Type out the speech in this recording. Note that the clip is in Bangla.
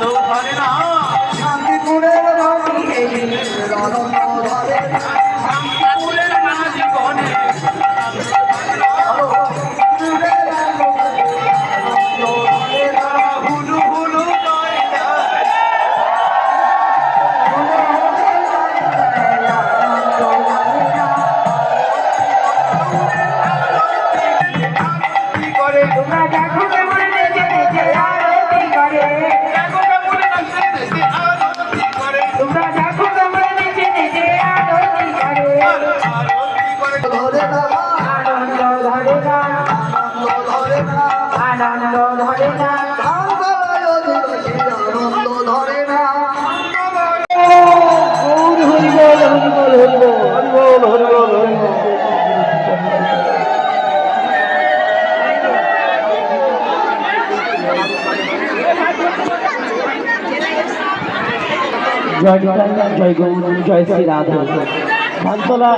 ধরে না শান্তিপুরের ধনী এই আনন্দ ধরে না শান্তিপুরের নানা জীবনে হুলু হুলু কয়টা করে তোমরা দেখো কেমন নেচে নেচে আরতি করে দেখো কেমন নাচে নেচে আরতি করে তোমরা দেখো কেমন নেচে নেচে আরতি করে আরতি করে ধরে না আনন্দ ধরে না আনন্দ ধরে না আনন্দ ধরে না আনন্দ ধরে না হরি বল হরি বল হরি বল হরি বল হরি বল হরি বল জয় জয় গৌর জয় শ্রী রাধা ধানতলা